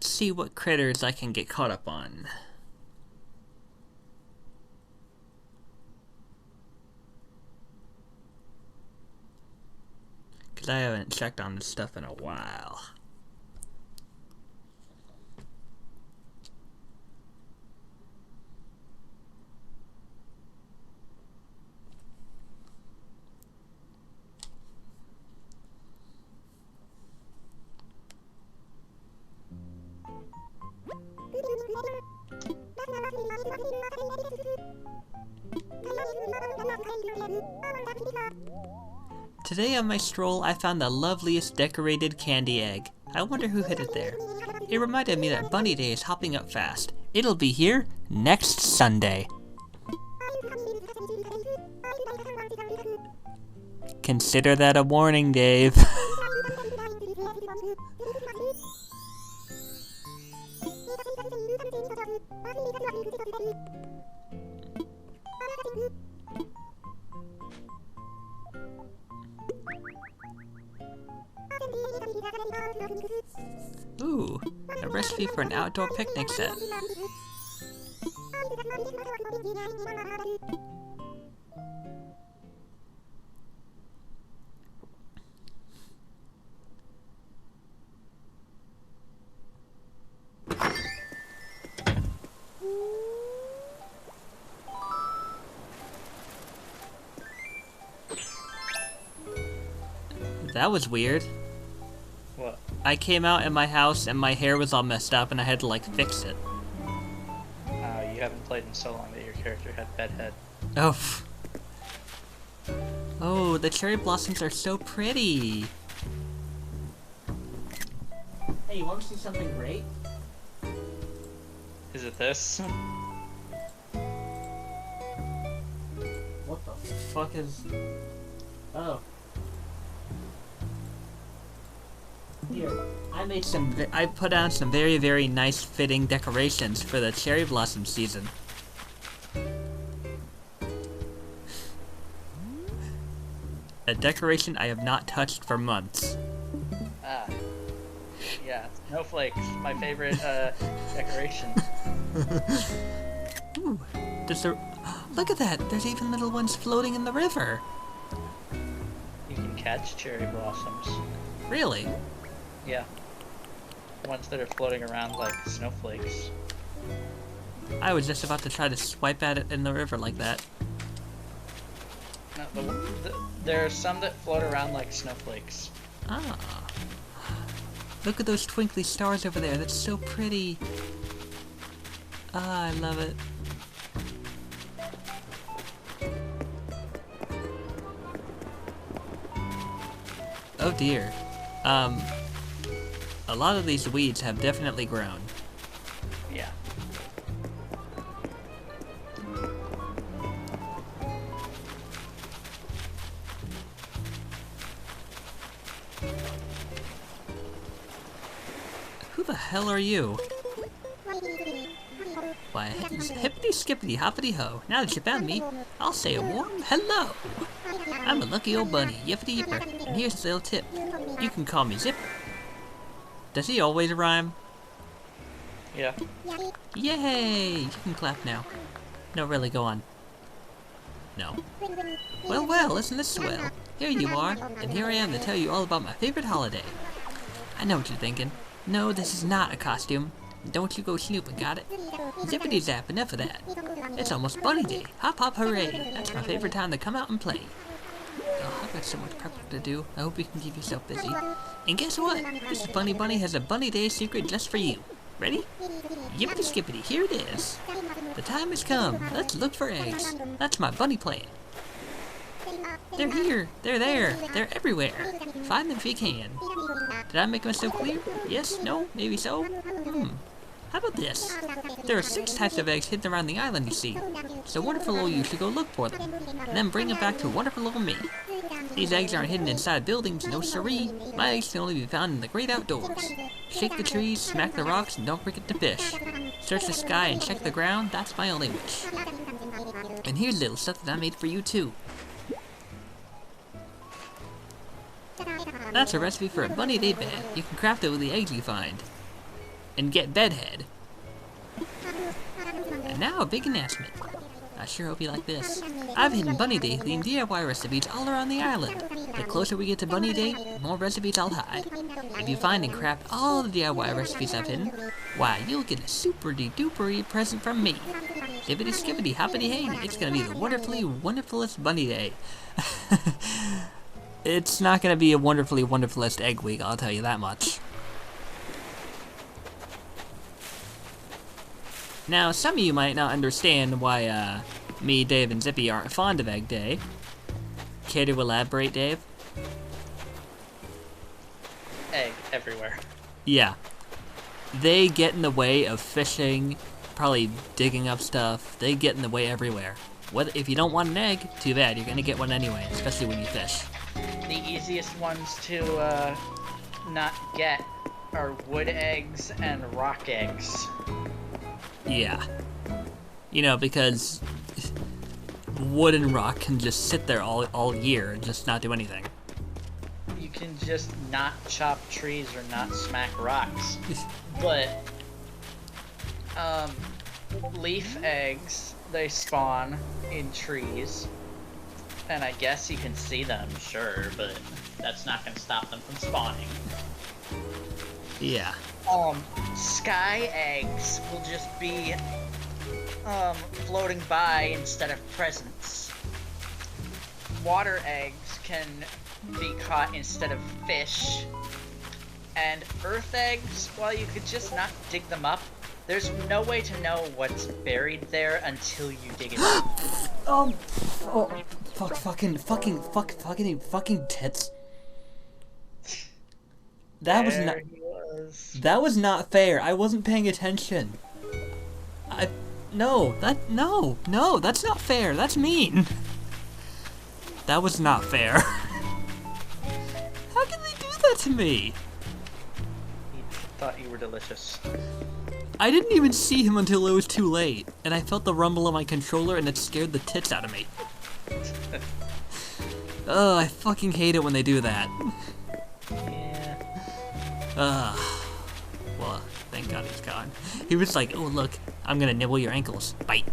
Let's see what critters I can get caught up on. Because I haven't checked on this stuff in a while. Today on my stroll, I found the loveliest decorated candy egg. I wonder who hid it there. It reminded me that Bunny Day is hopping up fast. It'll be here next Sunday. Consider that a warning, Dave. Ooh, a recipe for an outdoor picnic set. That was weird. What? I came out in my house and my hair was all messed up and I had to like fix it. You haven't played in so long that your character had bedhead. Oh. Oh, the cherry blossoms are so pretty. Hey, you want to see something great? Is it this? What the fuck is... Oh. Here, I put on some very, very nice fitting decorations for the cherry blossom season. A decoration I have not touched for months. Ah. Yeah, snowflakes, my favorite decoration. Ooh, look at that! There's even little ones floating in the river. You can catch cherry blossoms. Really? Yeah. Ones that are floating around like snowflakes. I was just about to try to swipe at it in the river like that. No, there are some that float around like snowflakes. Ah. Look at those twinkly stars over there. That's so pretty. Ah, I love it. Oh dear. A lot of these weeds have definitely grown. Yeah. Who the hell are you? Why, hippity skippity hoppity ho. Now that you found me, I'll say a warm hello. I'm a lucky old bunny, yippity yipper, and here's a little tip. You can call me Zipper. Does he always rhyme? Yeah. Yay! You can clap now. No, really, go on. No. Well, well, isn't this swell? Here you are, and here I am to tell you all about my favorite holiday. I know what you're thinking. No, this is not a costume. Don't you go snooping, got it? Zippity zap, enough of that. It's almost Bunny Day. Hop hop hooray. That's my favorite time to come out and play. Oh, I've got so much prep to do. I hope you can keep yourself busy. And guess what? This Bunny Bunny has a Bunny Day secret just for you. Ready? Yippity skippity, here it is. The time has come. Let's look for eggs. That's my bunny plan. They're here. They're there. They're everywhere. Find them if you can. Did I make myself clear? Yes? No? Maybe so? How about this? There are 6 types of eggs hidden around the island, you see. So wonderful old you should go look for them, and then bring them back to wonderful old me. These eggs aren't hidden inside buildings, no siree. My eggs can only be found in the great outdoors. Shake the trees, smack the rocks, and don't forget to fish. Search the sky and check the ground, that's my only wish. And here's a little stuff that I made for you too. That's a recipe for a Bunny Day bed. You can craft it with the eggs you find. and get bedhead. And now a big announcement. I sure hope you like this. I've hidden Bunny Day themed DIY recipes all around the island. The closer we get to Bunny Day, the more recipes I'll hide. If you find and craft all the DIY recipes I've hidden, why, you'll get a super-de-dupery present from me. Zippity skippity hoppity hey, it's gonna be the wonderfully wonderfulest Bunny Day. It's not gonna be a wonderfully wonderfulest egg week, I'll tell you that much. Now, some of you might not understand why, me, Dave, and Zippy aren't fond of Egg Day. Care to elaborate, Dave? Egg everywhere. Yeah. They get in the way of fishing, probably digging up stuff. They get in the way everywhere. If you don't want an egg, too bad. You're gonna get one anyway, especially when you fish. The easiest ones to not get are wood eggs and rock eggs. Yeah. You know, because wood and rock can just sit there all year and just not do anything. You can just not chop trees or not smack rocks. But, leaf eggs, they spawn in trees. And I guess you can see them, sure, but that's not gonna stop them from spawning. Yeah. Sky eggs will just be, floating by instead of presents. Water eggs can be caught instead of fish. And earth eggs, while you could just not dig them up, there's no way to know what's buried there until you dig it up. Fucking tits. That was not fair. I wasn't paying attention. No, that's not fair. That's mean. That was not fair. How can they do that to me? He thought you were delicious. I didn't even see him until it was too late, and I felt the rumble of my controller and it scared the tits out of me. Ugh, I fucking hate it when they do that. Yeah. Well, thank God he's gone. He was like, oh look, I'm gonna nibble your ankles. Bite.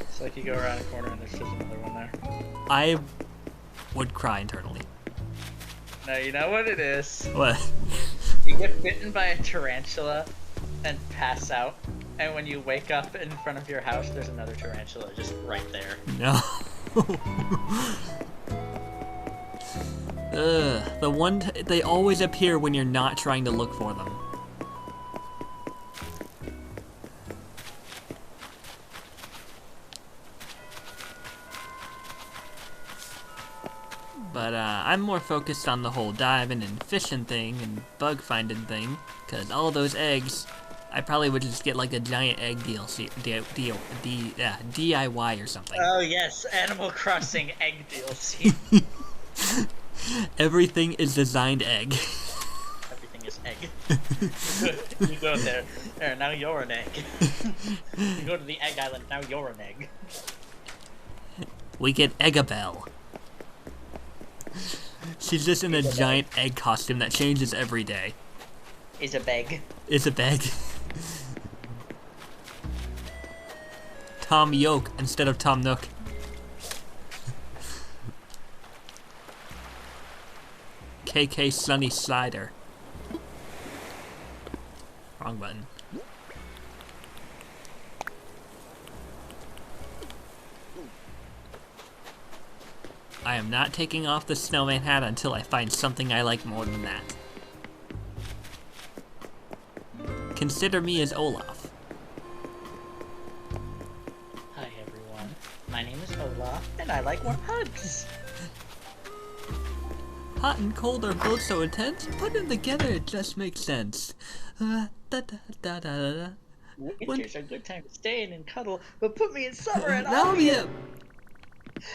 It's like you go around a corner and there's just another one there. I would cry internally. No, you know what it is? What? You get bitten by a tarantula and pass out, and when you wake up in front of your house, there's another tarantula just right there. No. They always appear when you're not trying to look for them. But, I'm more focused on the whole diving and fishing thing and bug finding thing, because all those eggs, I probably would just get like a giant egg DLC, DIY or something. Oh yes, Animal Crossing egg DLC. Everything is designed egg. Everything is egg. You go there. There, now you're an egg. You go to the egg island, now you're an egg. We get Eggabell. She's just in a giant egg costume that changes every day. Is a beg. It's a bag. Tom Yoke instead of Tom Nook. KK Sunny Slider. Wrong button. I am not taking off the snowman hat until I find something I like more than that. Consider me as Olaf. Hi everyone, my name is Olaf, and I like warm hugs. Hot and cold are both so intense, put them together it just makes sense. Winter's a good time to stay in and cuddle, but put me in summer and Now I'll be a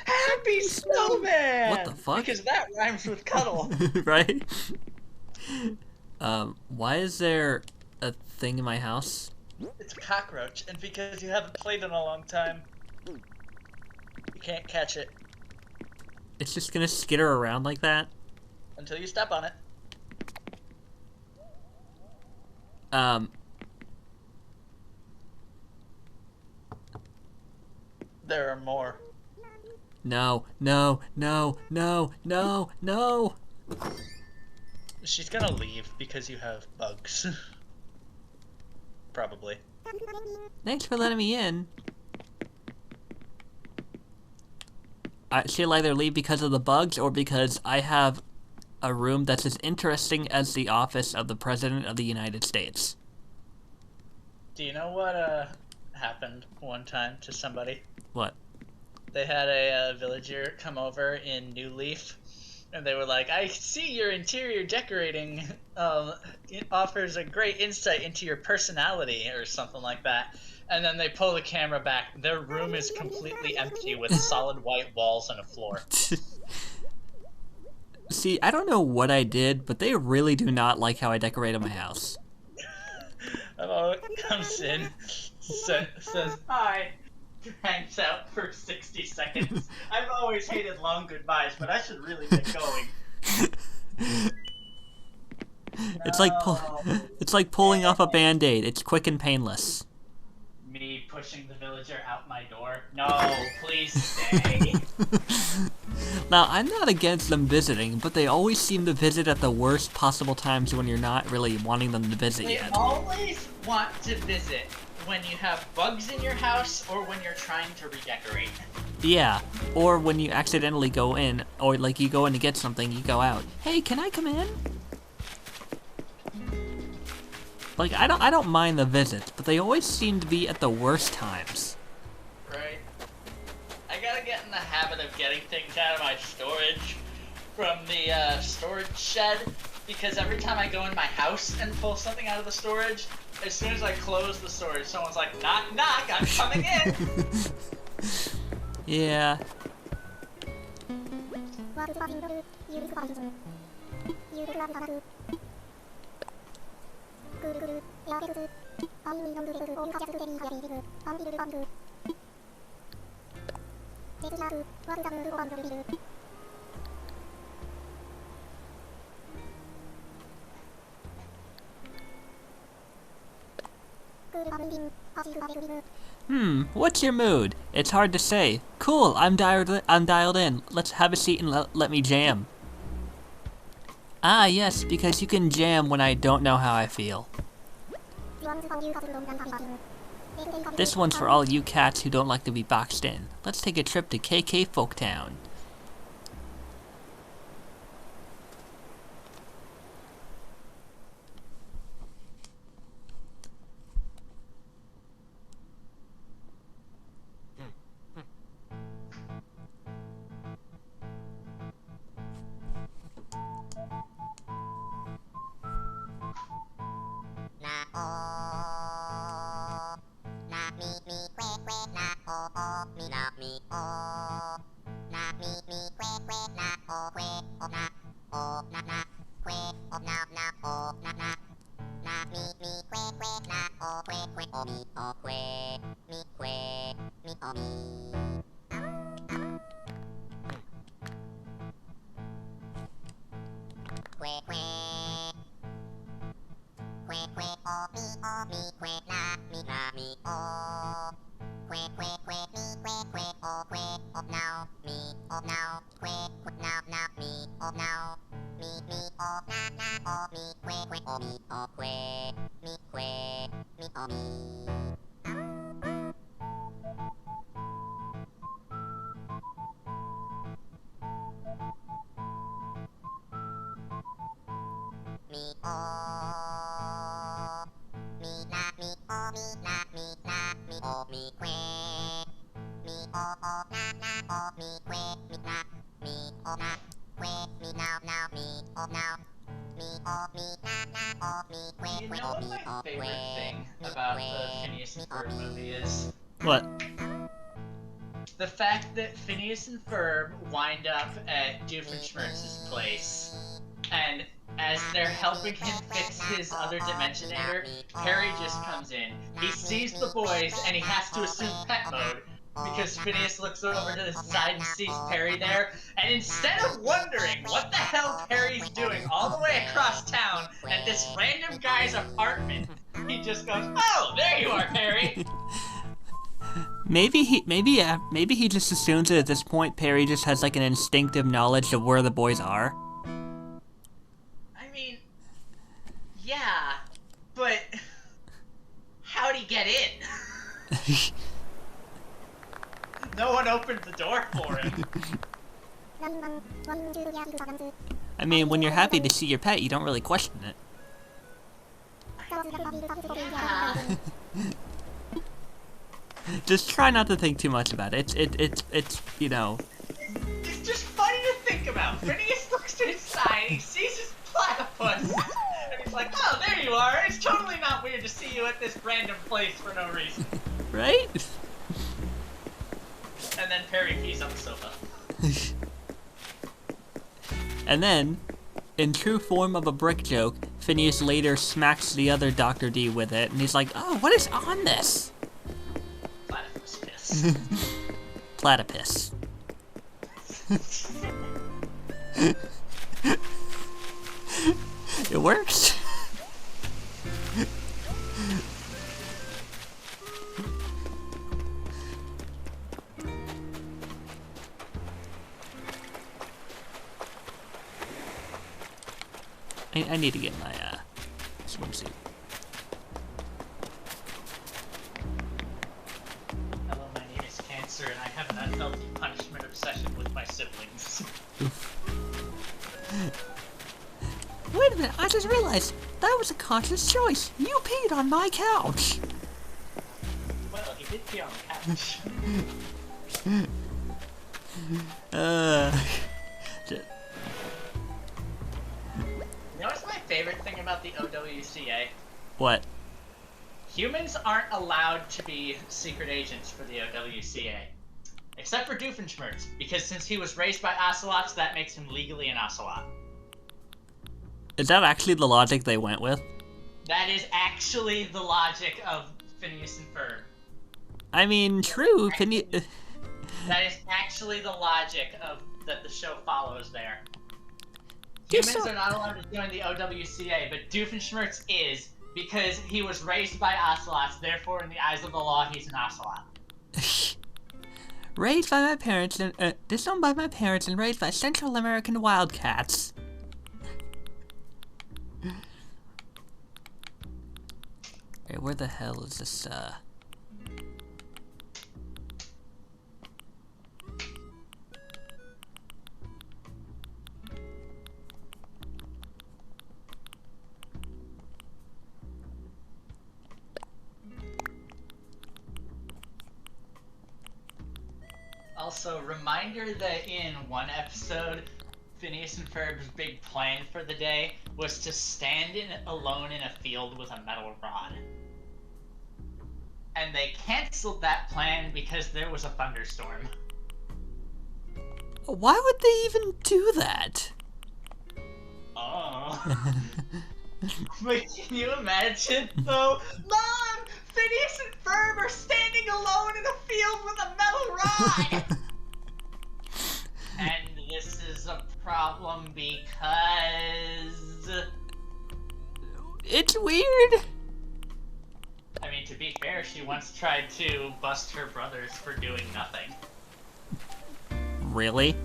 Happy Snowman! What the fuck? Because that rhymes with cuddle. Right? Why is there a thing in my house? It's a cockroach, and because you haven't played in a long time, you can't catch it It's just gonna skitter around like that? until you step on it. There are more. No, no, no, no, no, no. She's gonna leave because you have bugs. Probably. Thanks for letting me in. She'll either leave because of the bugs or because I have a room that's as interesting as the office of the President of the United States. Do you know what happened one time to somebody? What? They had a villager come over in New Leaf, and they were like, I see your interior decorating it offers a great insight into your personality, or something like that. And then they pull the camera back. Their room is completely empty with solid white walls and a floor. See, I don't know what I did, but they really do not like how I decorated my house. Oh, it comes in, says hi, hangs out for 60 seconds. I've always hated long goodbyes, but I should really get going. It's like pulling off a Band-Aid. It's quick and painless. Me pushing the villager out my door. No, please stay. Now, I'm not against them visiting, but they always seem to visit at the worst possible times when you're not really wanting them to visit They yet. always want to visit when you have bugs in your house or when you're trying to redecorate. Yeah, or when you accidentally go in, or like you go in to get something, you go out. Hey, can I come in? Like, I don't mind the visits, but they always seem to be at the worst times. Right. I gotta get in the habit of getting things out of my storage from the storage shed, because every time I go in my house and pull something out of the storage, as soon as I close the storage, someone's like, knock, knock, I'm coming in! Yeah. What's your mood? It's hard to say. Cool, I'm dialed in. Let's have a seat and let me jam. Ah, yes, because you can jam when I don't know how I feel. This one's for all you cats who don't like to be boxed in. Let's take a trip to KK Folktown. You know what my favorite thing about the Phineas and Ferb movie is? What? The fact that Phineas and Ferb wind up at Doofenshmirtz's place, and as they're helping him fix his other Dimensionator, Perry just comes in. He sees the boys, and he has to assume pet mode, because Phineas looks over to the side and sees Perry there, and instead of wondering what the hell Perry's doing all the way across town at this random guy's apartment, he just goes, "Oh, there you are, Perry!" Maybe he just assumes that at this point Perry just has like an instinctive knowledge of where the boys are. I mean, yeah, but how'd he get in? No one opened the door for him. I mean, when you're happy to see your pet, you don't really question it. Yeah. Just try not to think too much about it. It's you know. It's just funny to think about. Phineas looks inside, he sees his platypus, and he's like, oh, there you are. It's totally not weird to see you at this random place for no reason. Right? And then Perry pees on the sofa. And then, in true form of a brick joke, Phineas later smacks the other Dr. D with it, and he's like, oh, what is on this? Platypus piss. Platypus. It works. I need to get my swimsuit. Hello, my name is Cancer, and I have an unhealthy punishment obsession with my siblings. Wait a minute, I just realized that was a conscious choice. You peed on my couch. Well, he did pee on the couch. You know what's my favorite thing about the OWCA? What? Humans aren't allowed to be secret agents for the OWCA. Except for Doofenshmirtz, because since he was raised by ocelots, that makes him legally an ocelot. Is that actually the logic they went with? That is actually the logic of Phineas and Ferb. I mean, true. Phineas. That is actually the logic of that the show follows there. You're Humans so- are not allowed to join the OWCA, but Doofenshmirtz is, because he was raised by ocelots, therefore in the eyes of the law, he's an ocelot. Raised by my parents and disowned by my parents and raised by Central American wildcats. Hey, where the hell is this? Also, reminder that in one episode, Phineas and Ferb's big plan for the day was to stand alone in a field with a metal rod. And they canceled that plan because there was a thunderstorm. Why would they even do that? Oh. But can you imagine, though? Mom! Phineas and Ferb are standing alone in a field with a metal rod! And this is a problem because... It's weird. I mean, to be fair, she once tried to bust her brothers for doing nothing. Really?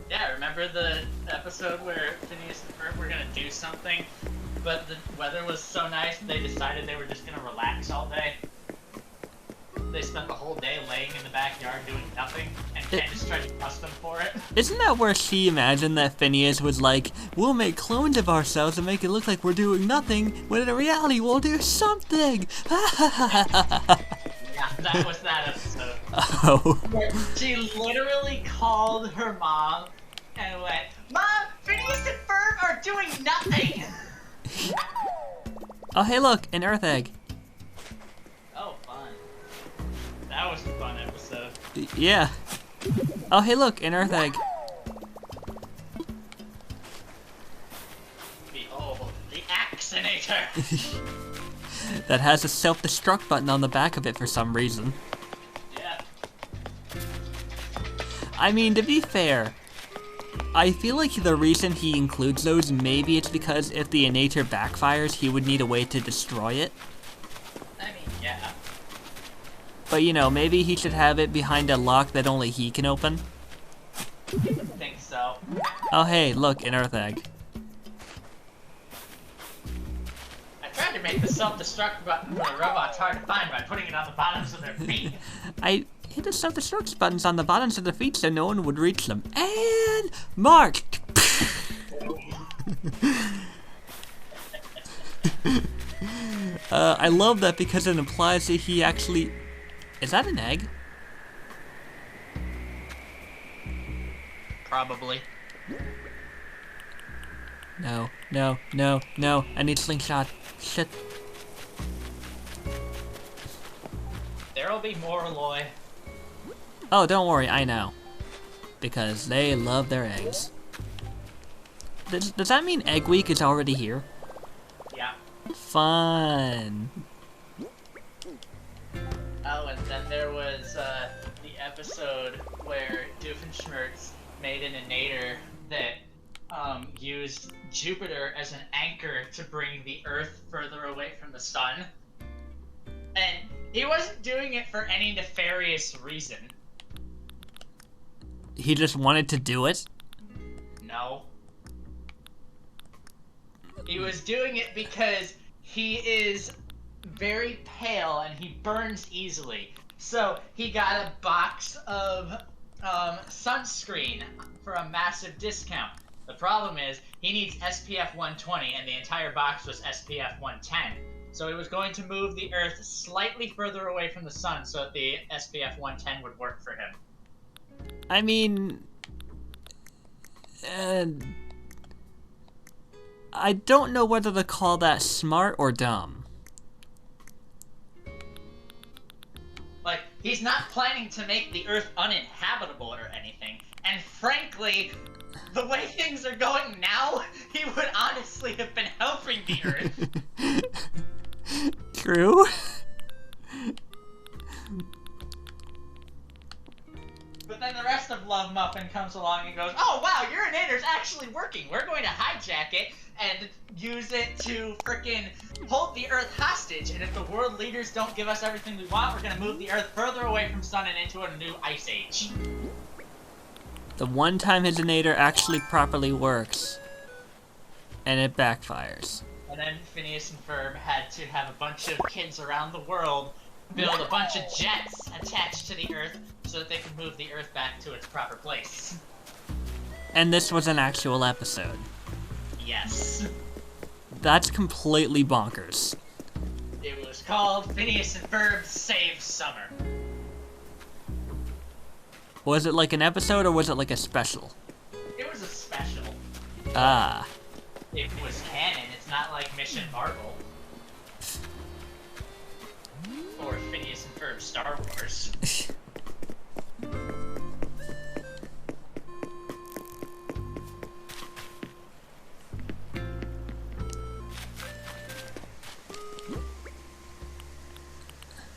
Yeah, remember the episode where Phineas and Ferb were gonna do something, but the weather was so nice they decided they were just gonna relax all day? They spent the whole day laying in the backyard doing nothing, and Candace tried to bust them for it. Isn't that where she imagined that Phineas was like, we'll make clones of ourselves and make it look like we're doing nothing, when in reality we'll do something? Yeah, that was that episode. Oh. She literally called her mom and went, Mom, Phineas and Ferb are doing nothing! Oh, hey look, an Earth egg. Oh, fun. That was a fun episode. Yeah. Oh, hey look, an Earth egg. Behold, the Axinator! That has a self-destruct button on the back of it for some reason. Yeah. I mean, to be fair, I feel like the reason he includes those, maybe it's because if the Inator backfires, he would need a way to destroy it. I mean, yeah. But you know, maybe he should have it behind a lock that only he can open. I think so. Oh hey, look, an earth egg. I tried to make the self-destruct button for the robots hard to find by putting it on the bottoms of their feet. I hit the self-destruct buttons on the bottoms of the feet so no one would reach them. And Mark! I love that because it implies that he actually... Is that an egg? Probably. No, no, no, no. I need slingshot. Shit. There'll be more, Aloy. Oh, don't worry, I know. Because they love their eggs. Does that mean Egg Week is already here? Yeah. Fun. Oh, and then there was the episode where Doofenshmirtz made an innator that used Jupiter as an anchor to bring the Earth further away from the sun. And he wasn't doing it for any nefarious reason. He just wanted to do it? No. He was doing it because he is very pale and he burns easily. So he got a box of sunscreen for a massive discount. The problem is he needs SPF 120 and the entire box was SPF 110. So he was going to move the Earth slightly further away from the sun so that the SPF 110 would work for him. I mean... I don't know whether to call that smart or dumb. Like, he's not planning to make the Earth uninhabitable or anything. And frankly, the way things are going now, he would honestly have been helping the Earth. True. But then the rest of Love Muffin comes along and goes, "Oh wow, your innator's actually working. We're going to hijack it and use it to frickin' hold the Earth hostage. And if the world leaders don't give us everything we want, we're gonna move the Earth further away from sun and into a new ice age." The one time his innator actually properly works. And it backfires. And then Phineas and Ferb had to have a bunch of kids around the world build a bunch of jets attached to the Earth so that they could move the Earth back to its proper place. And this was an actual episode. Yes. That's completely bonkers. It was called Phineas and Ferb Save Summer. Was it like an episode or was it like a special? It was a special. Ah. It was canon, it's not like Mission Marvel. Or Phineas and Ferb Star Wars.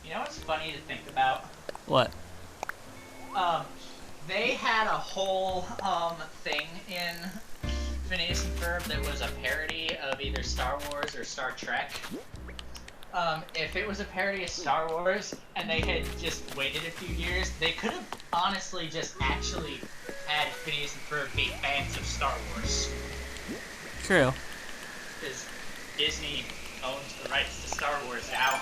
You know what's funny to think about? What? They had a whole thing in Phineas and Ferb that was a parody of either Star Wars or Star Trek. If it was a parody of Star Wars and they had just waited a few years, they could have honestly just actually had Phineas and Ferb be fans of Star Wars. True. Because Disney owns the rights to Star Wars now.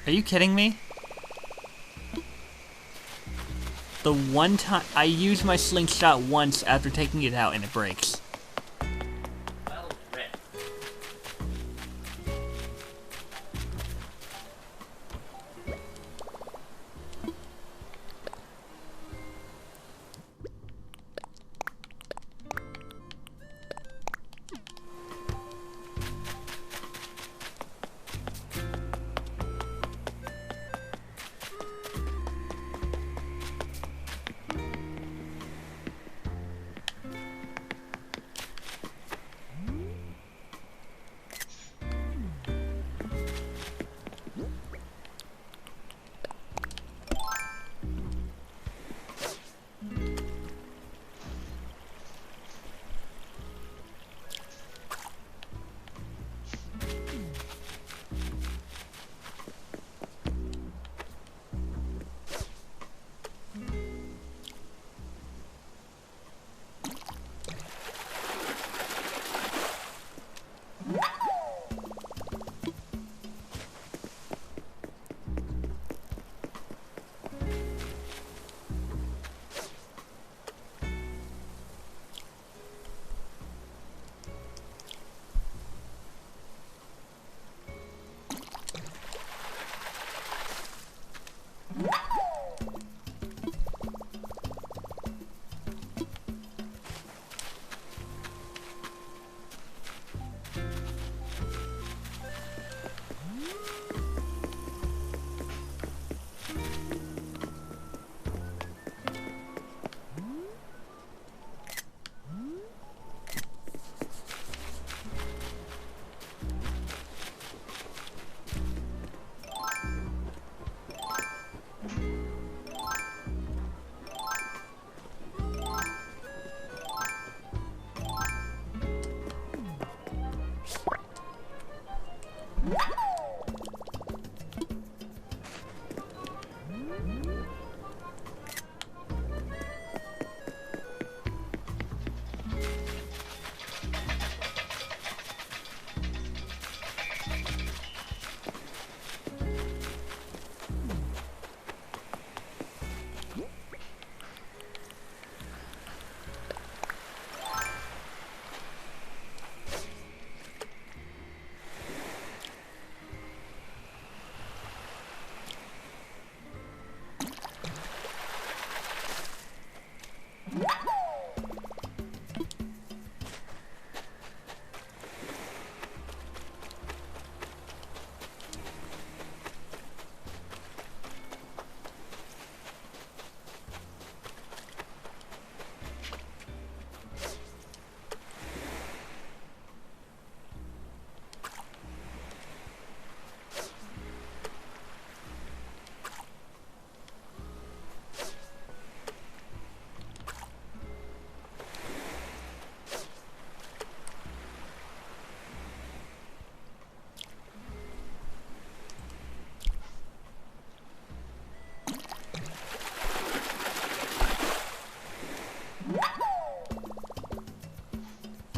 Are you kidding me? The one time I used my slingshot once after taking it out and it breaks. Well, rip.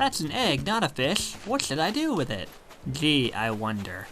That's an egg, not a fish. What should I do with it? Gee, I wonder.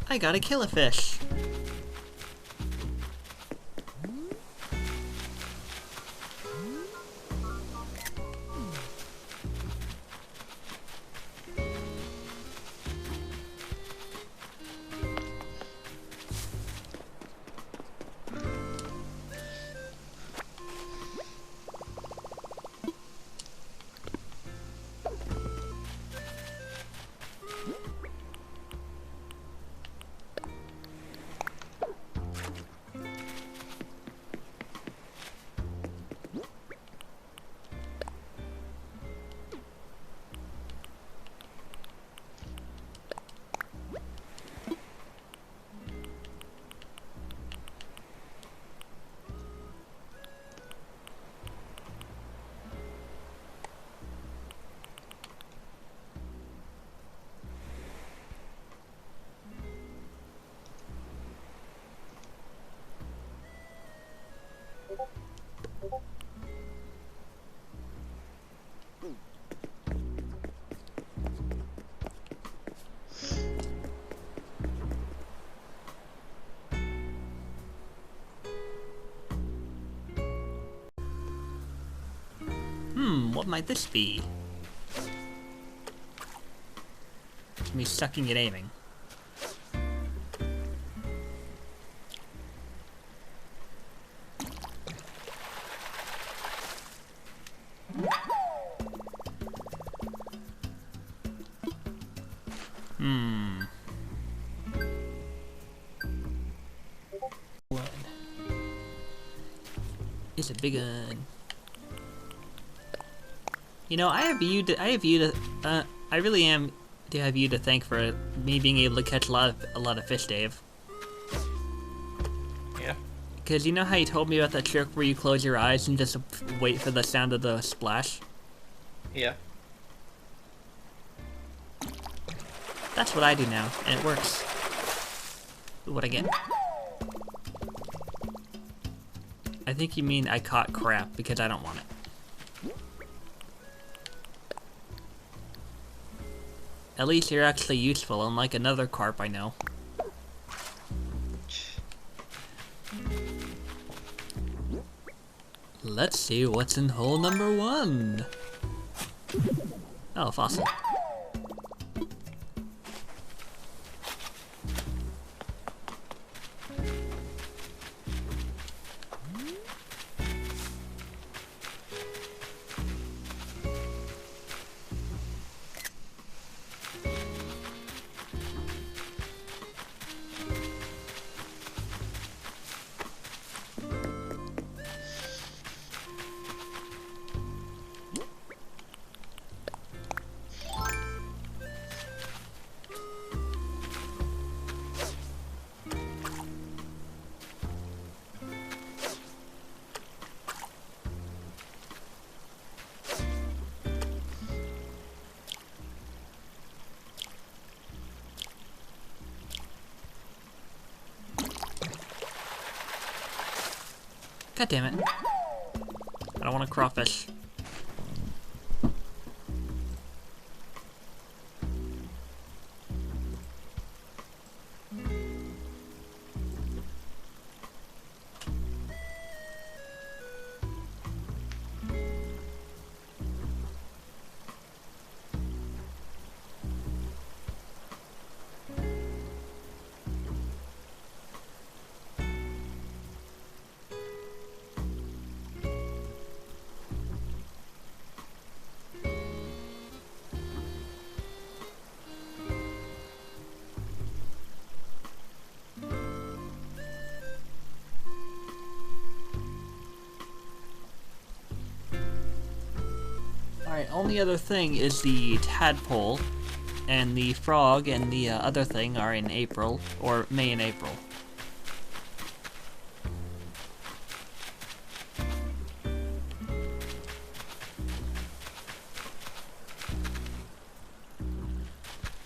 I gotta kill a fish. What might this be? Me sucking at aiming. What is a big one? You know, I really am to have you to thank for me being able to catch a lot of fish, Dave. Yeah. Because you know how you told me about that trick where you close your eyes and just wait for the sound of the splash? Yeah. That's what I do now, and it works. Ooh, what'd I get? I think you mean I caught crap because I don't want it. At least you're actually useful, unlike another carp I know. Let's see what's in hole number 1. Oh, fossil. God damn it. I don't want a crawfish. Alright, only other thing is the tadpole, and the frog and the other thing are in April, or May and April.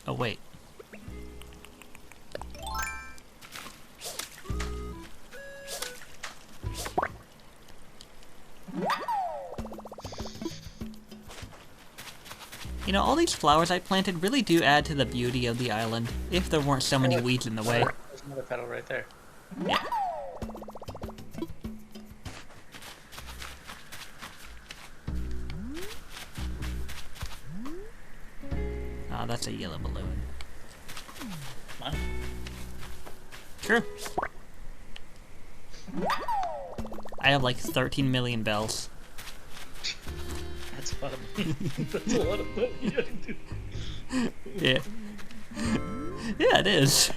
Oh wait. You know, all these flowers I planted really do add to the beauty of the island, if there weren't so many weeds in the way. There's another petal right there. Yeah. Ah, that's a yellow balloon. Come on. True. I have like 13 million bells. That's a lot of money. That's a lot of money. Yeah. Yeah, it is.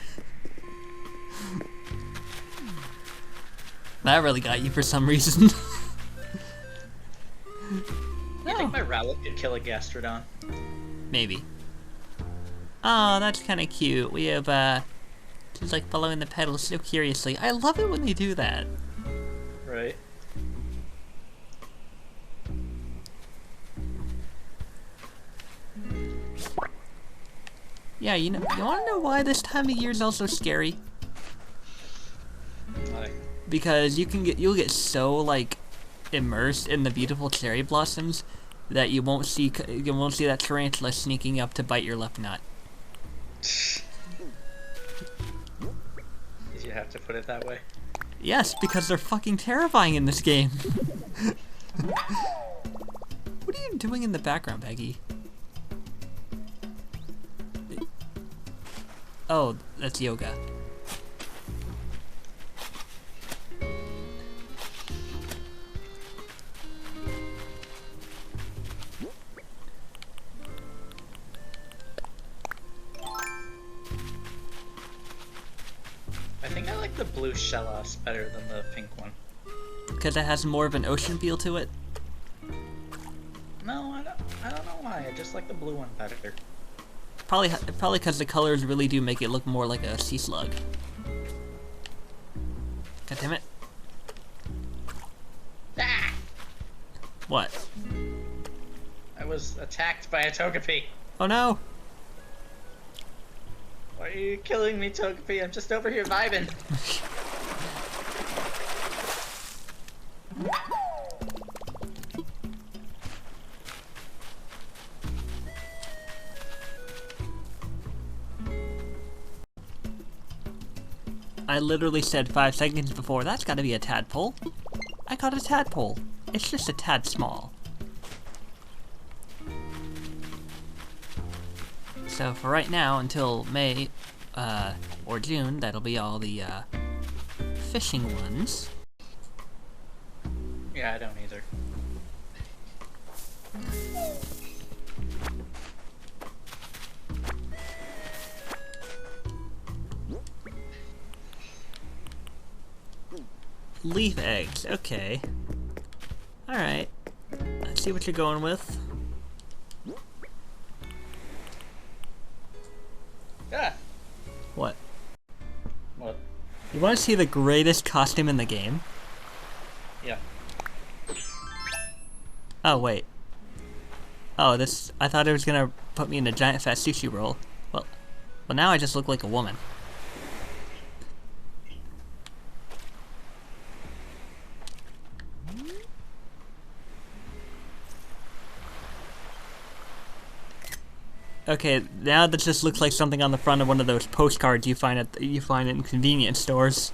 That really got you for some reason. I think my Rowlet could kill a Gastrodon. Maybe. Oh, that's kind of cute. We have, she's like following the petals so curiously. I love it when they do that. Right. Yeah, you know, you wanna know why this time of year is also scary? Why? Because you'll get so, like, immersed in the beautiful cherry blossoms that you won't see that tarantula sneaking up to bite your left nut. Did you have to put it that way? Yes, because they're fucking terrifying in this game. What are you doing in the background, Peggy? Oh, that's yoga. I think I like the blue Shellos better than the pink one. Because it has more of an ocean feel to it. No, I don't know why. I just like the blue one better. Probably because the colors really do make it look more like a sea slug. God damn it. Ah! What? I was attacked by a Togepi. Oh no! Why are you killing me, Togepi? I'm just over here vibing. I literally said 5 seconds before, that's gotta be a tadpole. I caught a tadpole. It's just a tad small. So for right now, until May, or June, that'll be all the, fishing ones. Yeah, I don't either. Leaf eggs, okay. Alright. Let's see what you're going with. Ah! What? What? You want to see the greatest costume in the game? Yeah. Oh, wait. Oh, this... I thought it was gonna put me in a giant fat sushi roll. Well, now I just look like a woman. Okay, now that just looks like something on the front of one of those postcards you find in convenience stores.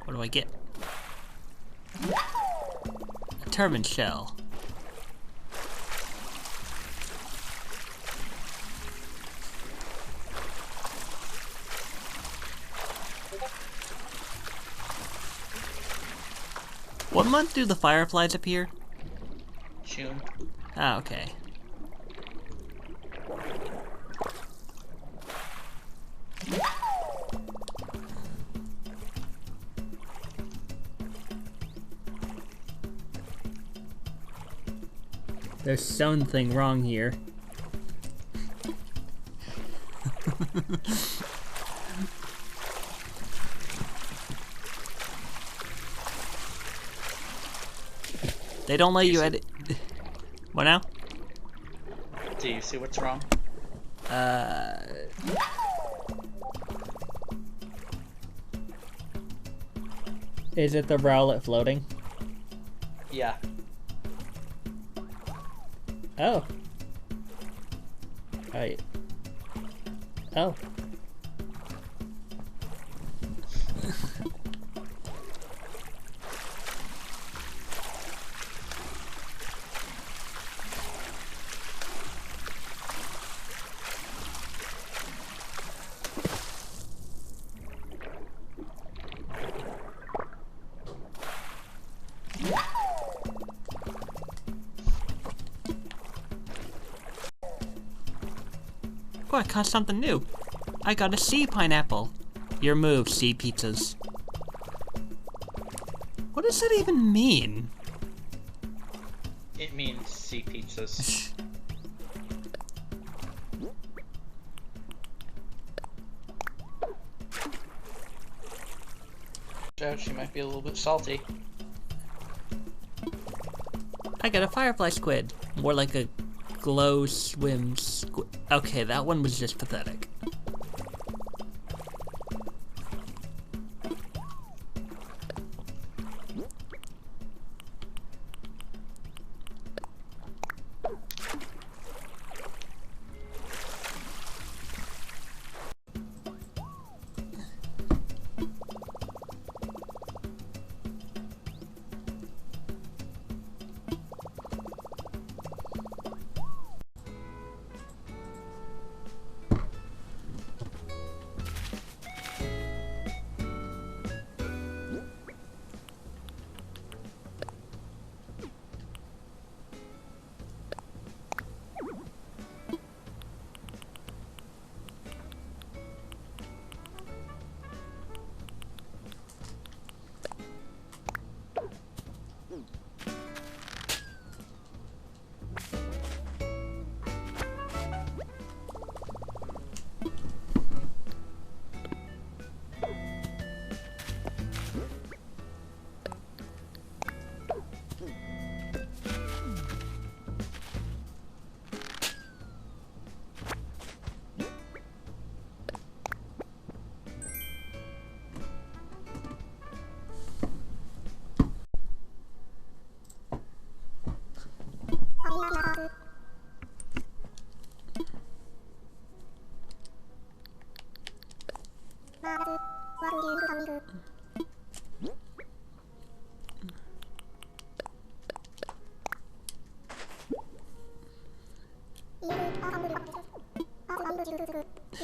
What do I get? A turban shell. What month do the fireflies appear? June. Ah, okay. There's something wrong here. They don't let you edit. What now? Do you see what's wrong? Is it the Rowlet floating? Yeah. Oh. Right. Oh. Oh, I caught something new. I got a sea pineapple. Your move, sea pizzas. What does that even mean? It means sea pizzas. So she might be a little bit salty. I got a firefly squid. More like a glow swim squid. Okay, that one was just pathetic.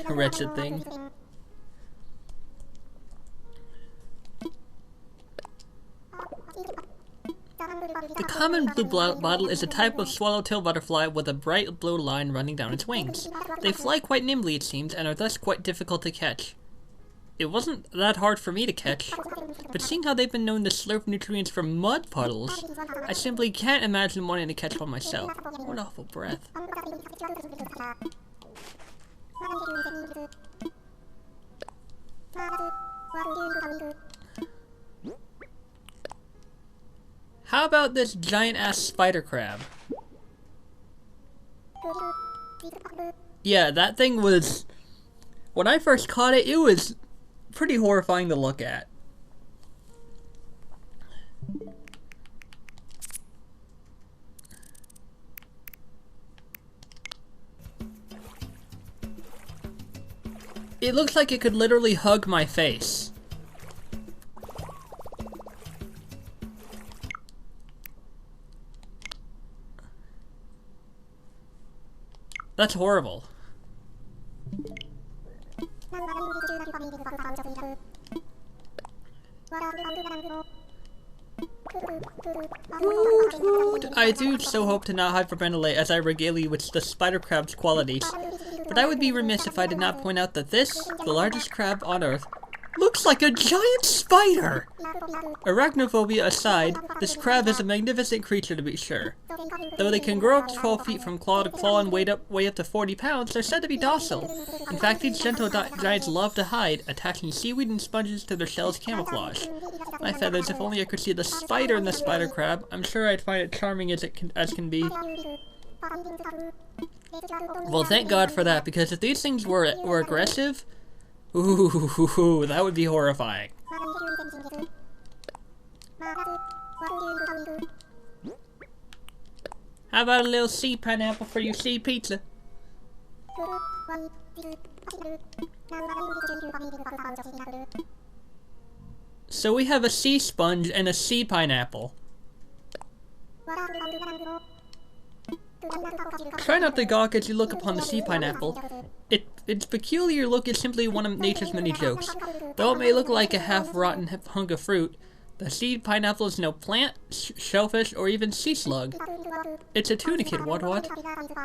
Wretched thing. The common blue bottle is a type of swallowtail butterfly with a bright blue line running down its wings. They fly quite nimbly, it seems, and are thus quite difficult to catch. It wasn't that hard for me to catch, but seeing how they've been known to slurp nutrients from mud puddles, I simply can't imagine wanting to catch one myself. What an awful breath. How about this giant-ass spider crab? Yeah, that thing was... When I first caught it, it was pretty horrifying to look at. It looks like it could literally hug my face. That's horrible. I do so hope to not hyperventilate as I regale you with the spider crab's qualities, but I would be remiss if I did not point out that this, the largest crab on Earth, looks like a giant spider! Arachnophobia aside, this crab is a magnificent creature to be sure. Though they can grow up to 12 feet from claw to claw and weigh up to 40 pounds, they're said to be docile. In fact, these gentle giants love to hide, attaching seaweed and sponges to their shell's camouflage. My feathers, if only I could see the spider in the spider crab, I'm sure I'd find it charming as can be. Well, thank God for that, because if these things were aggressive, ooh, that would be horrifying. How about a little sea pineapple for your sea pizza? So we have a sea sponge and a sea pineapple. Try not to gawk as you look upon the sea pineapple. Its peculiar look is simply one of nature's many jokes. Though it may look like a half-rotten hunk of fruit, the sea pineapple is no plant, shellfish, or even sea slug. It's a tunicate, what?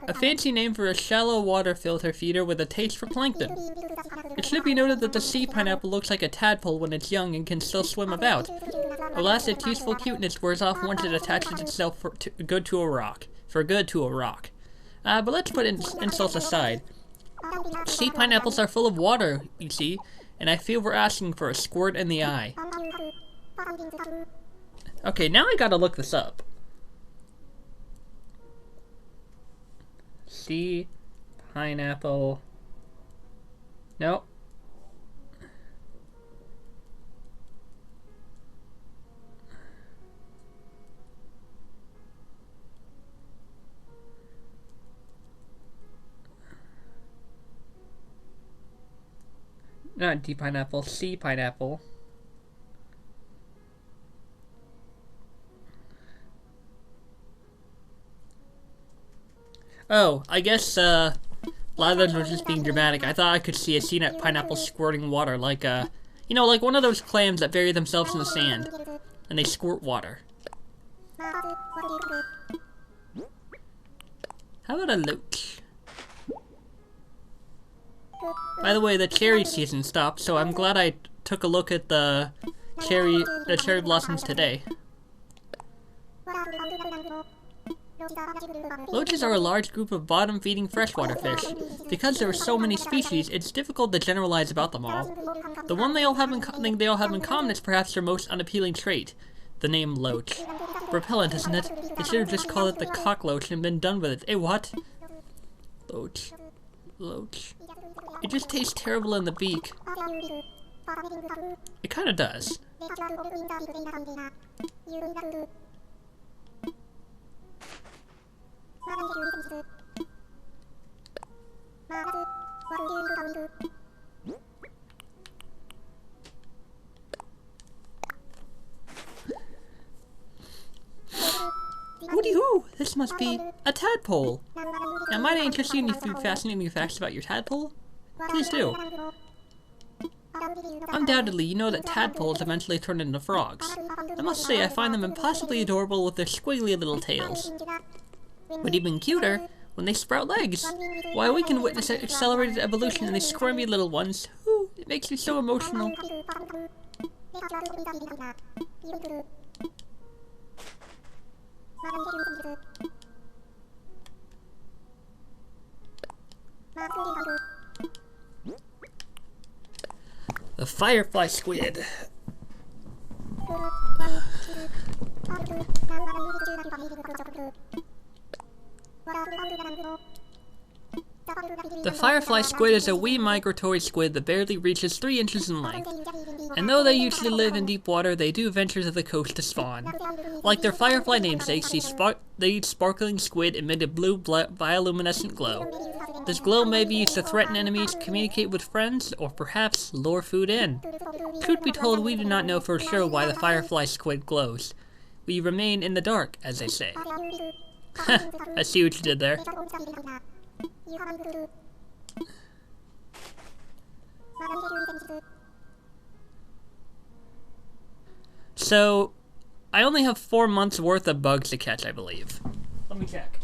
A fancy name for a shallow water filter feeder with a taste for plankton. It should be noted that the sea pineapple looks like a tadpole when it's young and can still swim about. Alas, its youthful cuteness wears off once it attaches itself for good to a rock. But let's put insults aside. Sea pineapples are full of water, you see, and I feel we're asking for a squirt in the eye. Okay, now I gotta look this up. Sea pineapple. Nope. Not D pineapple, sea pineapple. Oh, I guess, a lot of those were just being dramatic. I thought I could see a sea pineapple squirting water, like, you know, like one of those clams that bury themselves in the sand, and they squirt water. How about a loach? By the way, the cherry season stopped, so I'm glad I took a look at the cherry blossoms today. Loaches are a large group of bottom-feeding freshwater fish. Because there are so many species, it's difficult to generalize about them all. The one they all have in common is perhaps their most unappealing trait, the name loach. Repellent, isn't it? They should have just called it the cockloach and been done with it. Eh, what? Loach. Loach. It just tastes terrible in the beak. It kinda does. Woody-hoo! This must be a tadpole! Now, might I interest you in a few fascinating facts about your tadpole? Please do. Undoubtedly, you know that tadpoles eventually turn into frogs. I must say, I find them impossibly adorable with their squiggly little tails. But even cuter, when they sprout legs. Why, we can witness accelerated evolution in these squirmy little ones. Ooh, it makes me so emotional. The firefly squid. The firefly squid is a wee migratory squid that barely reaches 3 inches in length. And though they usually live in deep water, they do venture to the coast to spawn. Like their firefly namesakes, these sparkling squid emit a blue bioluminescent glow. This glow may be used to threaten enemies, communicate with friends, or perhaps lure food in. Truth be told, we do not know for sure why the firefly squid glows. We remain in the dark, as they say. I see what you did there. So, I only have 4 months worth of bugs to catch, I believe. Let me check.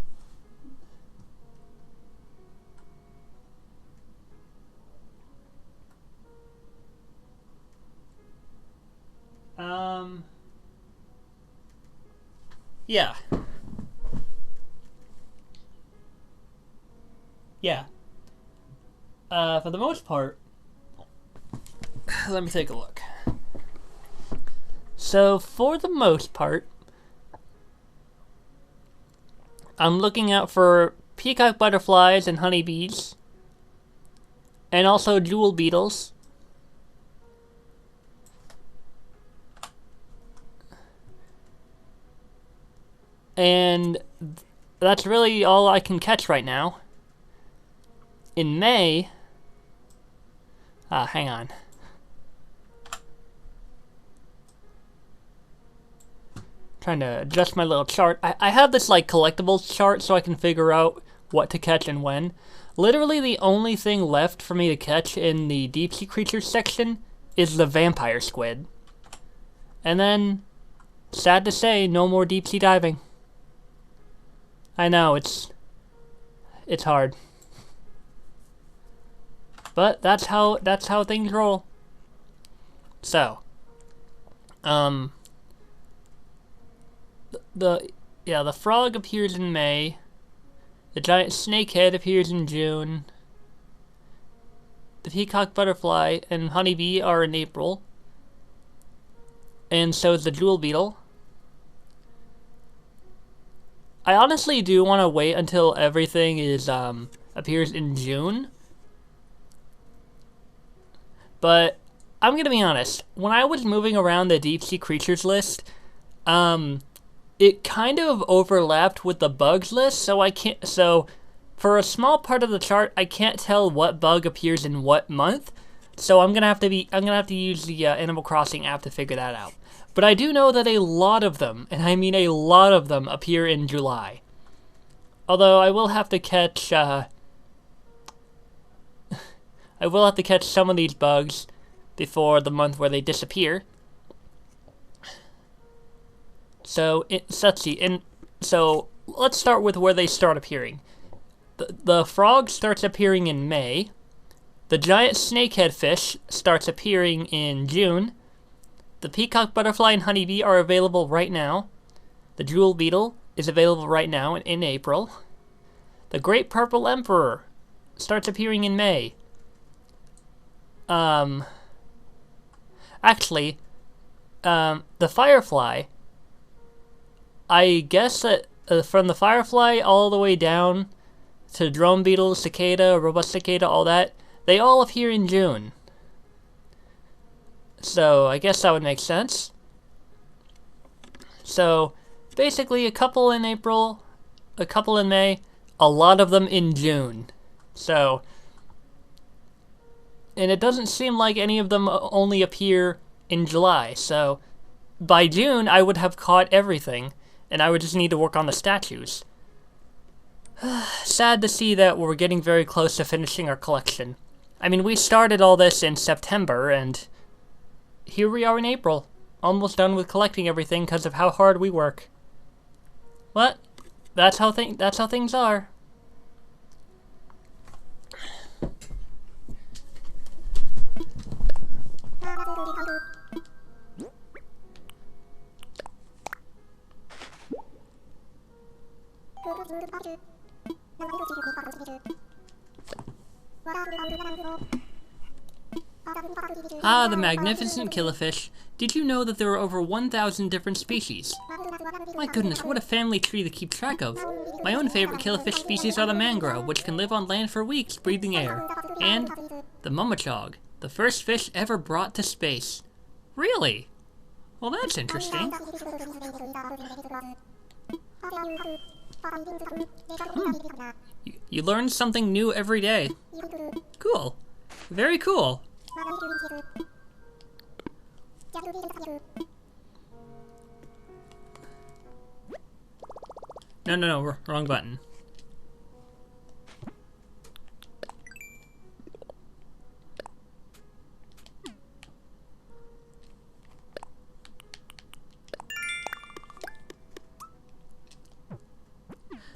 Yeah. Yeah. For the most part, let me take a look. So, for the most part, I'm looking out for peacock butterflies and honeybees, and also jewel beetles. And that's really all I can catch right now. In May, hang on. Trying to adjust my little chart. I have this like collectibles chart so I can figure out what to catch and when. Literally the only thing left for me to catch in the deep sea creatures section is the vampire squid. And then, sad to say, no more deep sea diving. I know, it's hard. But that's how things roll. So, the frog appears in May. The giant snakehead appears in June. The peacock butterfly and honeybee are in April. And so is the jewel beetle. I honestly do want to wait until everything is appears in June. But I'm gonna be honest. When I was moving around the deep sea creatures list, it kind of overlapped with the bugs list, so I can't. So for a small part of the chart, I can't tell what bug appears in what month. So I'm gonna have to use the Animal Crossing app to figure that out. But I do know that a lot of them, and I mean a lot of them, appear in July. Although I will have to catch, I will have to catch some of these bugs before the month where they disappear. So let's see. So let's start with where they start appearing. The frog starts appearing in May. The giant snakehead fish starts appearing in June. The peacock butterfly and honeybee are available right now. The jewel beetle is available right now in April. The great purple emperor starts appearing in May. Actually, the firefly, I guess that from the firefly all the way down to drone beetle, cicada, robust cicada, all that, they all appear in June. So, I guess that would make sense. So, basically a couple in April, a couple in May, a lot of them in June. So, and it doesn't seem like any of them only appear in July. So, by June, I would have caught everything, and I would just need to work on the statues. Sad to see that we're getting very close to finishing our collection. I mean, we started all this in September, and here we are in April. Almost done with collecting everything because of how hard we work. What? That's how things are. Ah, the magnificent killifish. Did you know that there are over 1,000 different species? My goodness, what a family tree to keep track of. My own favorite killifish species are the mangrove, which can live on land for weeks breathing air. And the mumachog, the first fish ever brought to space. Really? Well, that's interesting. You learn something new every day. Cool. Very cool. No, wrong button.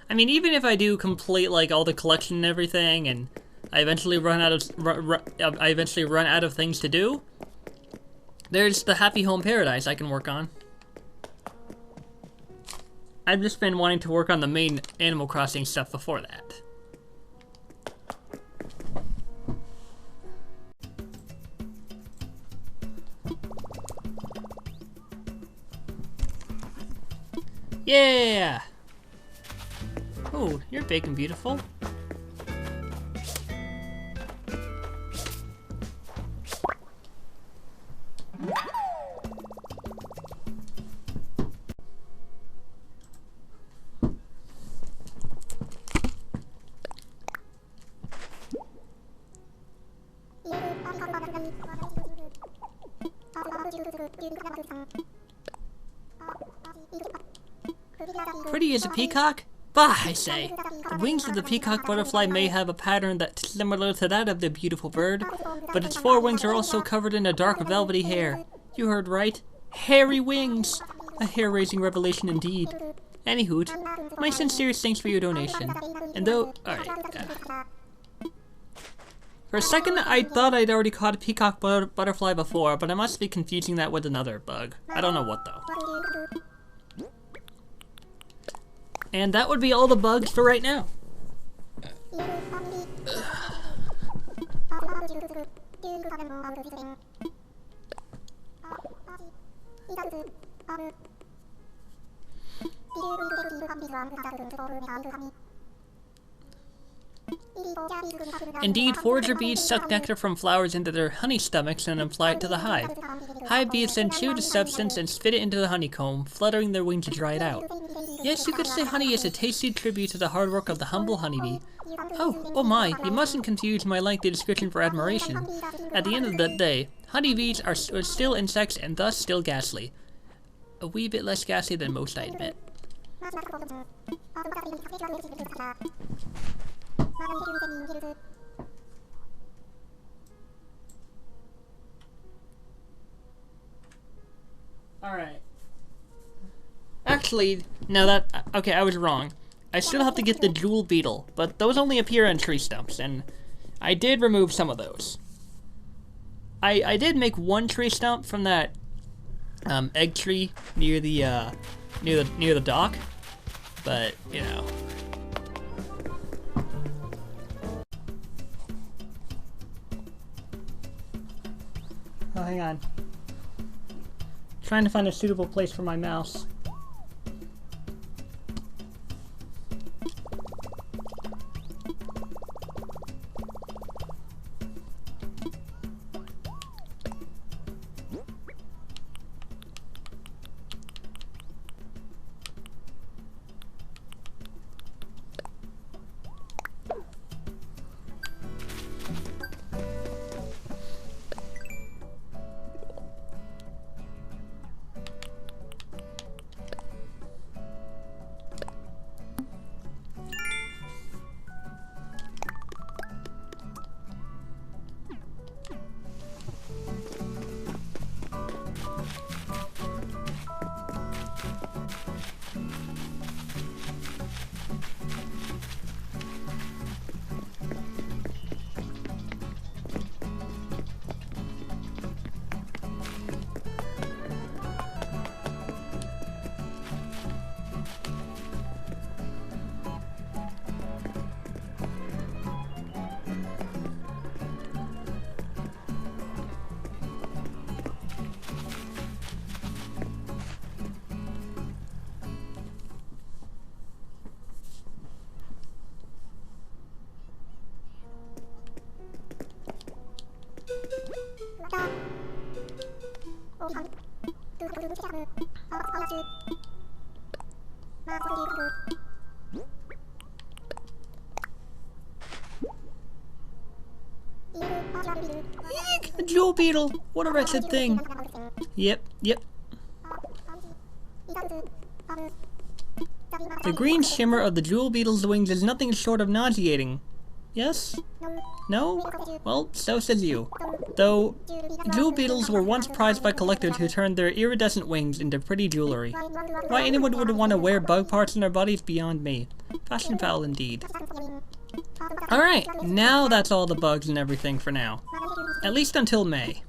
I mean, even if I do complete like all the collection and everything, and I eventually run out of things to do, there's the Happy Home Paradise I can work on. I've just been wanting to work on the main Animal Crossing stuff before that. Yeah! Oh, you're big and beautiful. Pretty as a peacock? Bah, I say. The wings of the peacock butterfly may have a pattern that's similar to that of the beautiful bird, but its forewings are also covered in a dark velvety hair. You heard right. Hairy wings! A hair-raising revelation indeed. Anyhoot, my sincerest thanks for your donation. And though... Alright. For a second, I thought I'd already caught a peacock butterfly before, but I must be confusing that with another bug. I don't know what, though. And that would be all the bugs for right now. Indeed, forager bees suck nectar from flowers into their honey stomachs and apply it to the hive. Hive bees then chew the substance and spit it into the honeycomb, fluttering their wings to dry it out. Yes, you could say honey is a tasty tribute to the hard work of the humble honeybee. Oh my, you mustn't confuse my lengthy description for admiration. At the end of the day, honeybees are still insects and thus still ghastly. A wee bit less ghastly than most, I admit. Alright. Actually, no, okay, I was wrong. I still have to get the jewel beetle, but those only appear on tree stumps, and I did remove some of those. I did make one tree stump from that egg tree near the near the dock, but you know. Oh, hang on. Trying to find a suitable place for my mouse. Eek, a jewel beetle! What a wretched thing! Yep. The green shimmer of the jewel beetle's wings is nothing short of nauseating. Yes? No? Well, so says you. Though, jewel beetles were once prized by collectors who turned their iridescent wings into pretty jewelry. Why anyone would want to wear bug parts in their bodies beyond me. Fashion foul indeed. Alright, now that's all the bugs and everything for now. At least until May.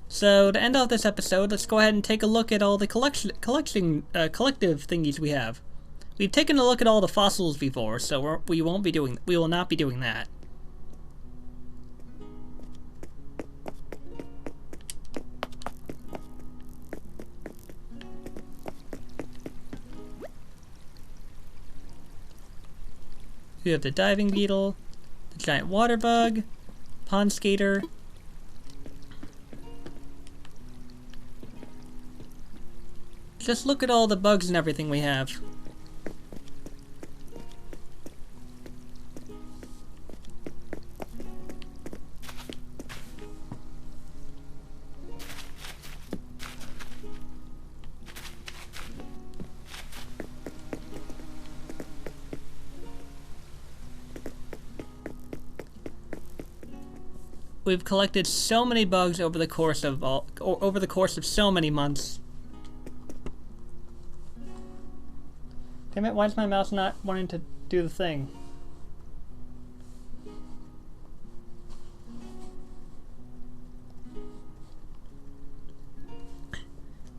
So, to end off this episode, let's go ahead and take a look at all the collective thingies we have. We've taken a look at all the fossils before, so we will not be doing that. We have the diving beetle, the giant water bug, pond skater. Just look at all the bugs and everything we have. We've collected so many bugs over the course of so many months. Damn it, why is my mouse not wanting to do the thing?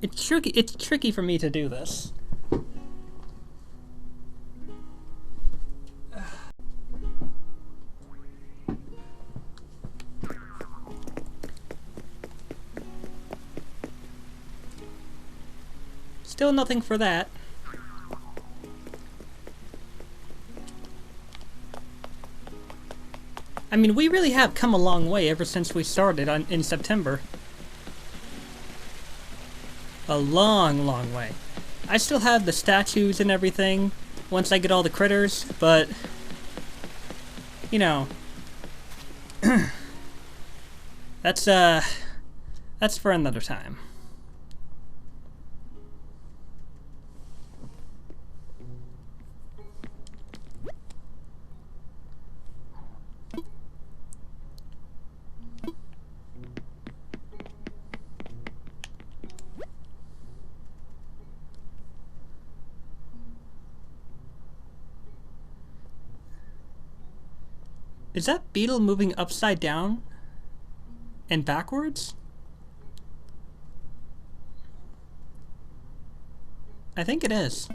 It's tricky for me to do this. Still nothing for that. I mean, we really have come a long way ever since we started in September. A long, long way. I still have the statues and everything once I get all the critters, but you know, that's for another time. Is that beetle moving upside down and backwards? I think it is.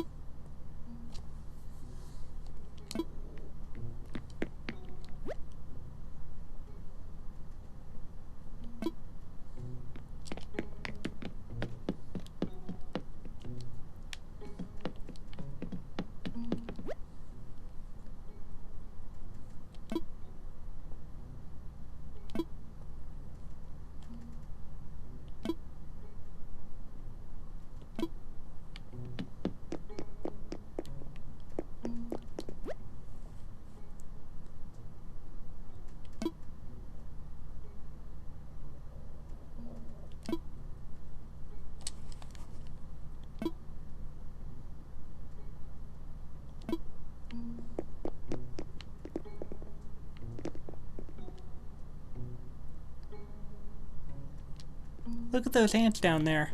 Look at those ants down there.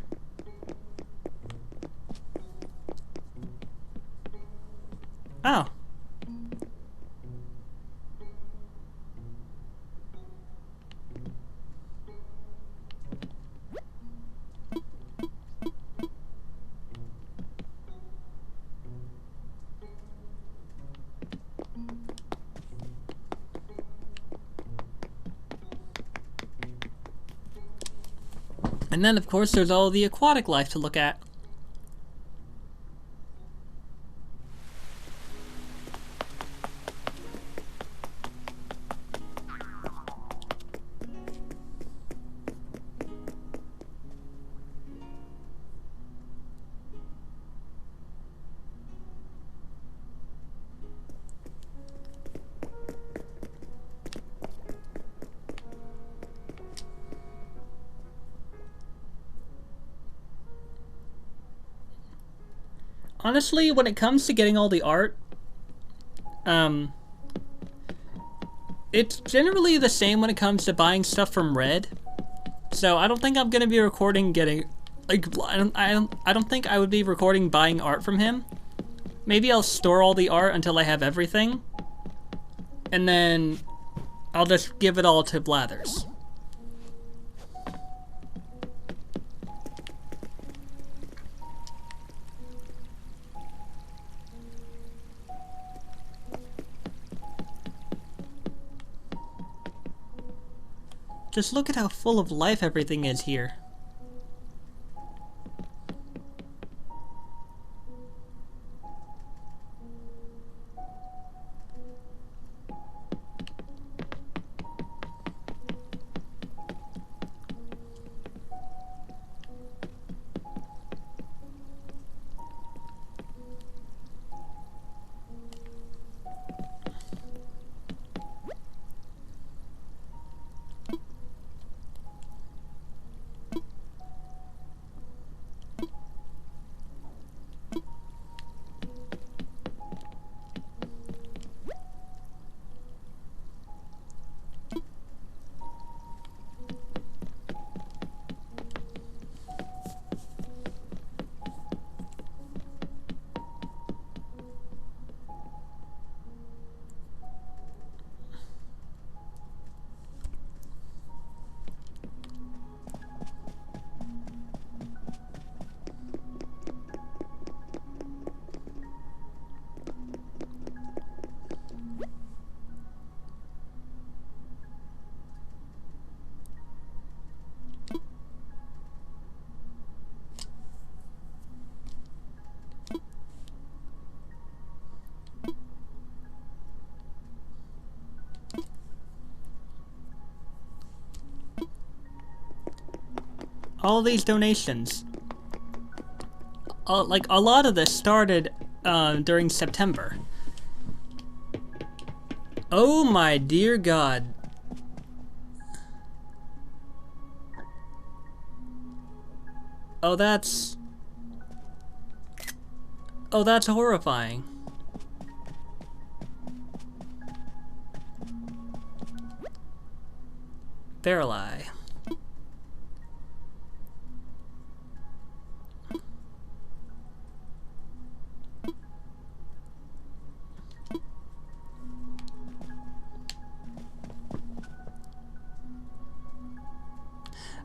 Oh. And then, of course, there's all the aquatic life to look at. Honestly, when it comes to getting all the art, it's generally the same when it comes to buying stuff from Red. So I don't think I'm gonna be recording getting, like, I don't think I would be recording buying art from him. Maybe I'll store all the art until I have everything, and then I'll just give it all to Blathers. Just look at how full of life everything is here. All these donations. Like, a lot of this started during September. Oh my dear God. Oh, that's horrifying. Verily.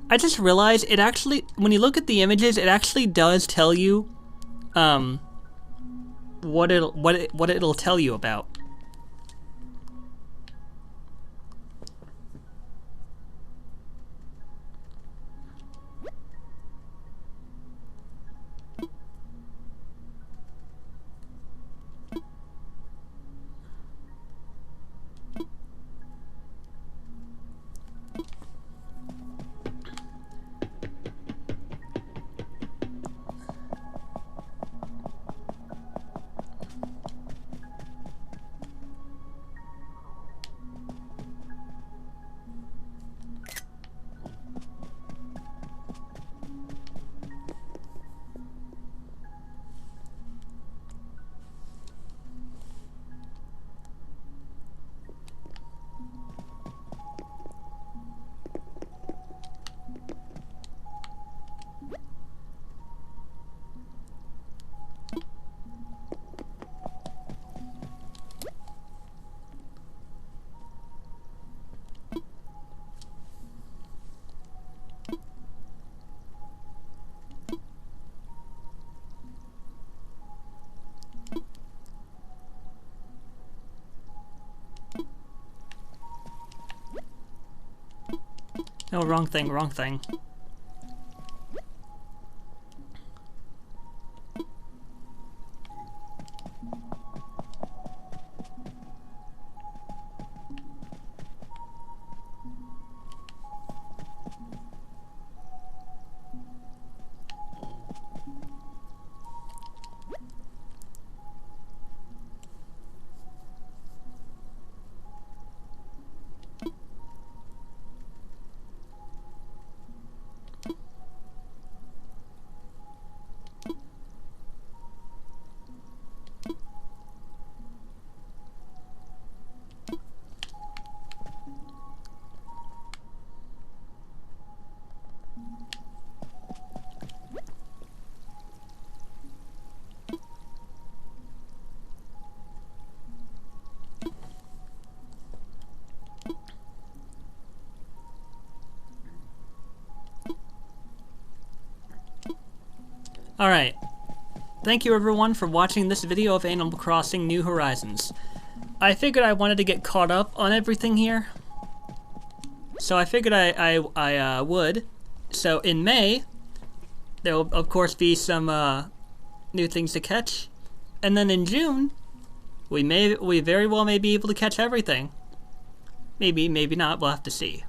I just realized it actually, when you look at the images, it actually does tell you, what it'll tell you about. No, wrong thing, wrong thing. Alright. Thank you everyone for watching this video of Animal Crossing New Horizons. I figured I wanted to get caught up on everything here. So I figured I would. So in May, there will of course be some new things to catch. And then in June, we very well may be able to catch everything. Maybe, maybe not, we'll have to see.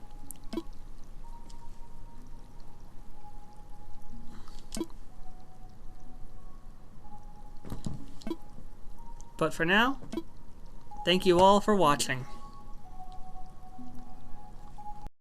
But for now, thank you all for watching.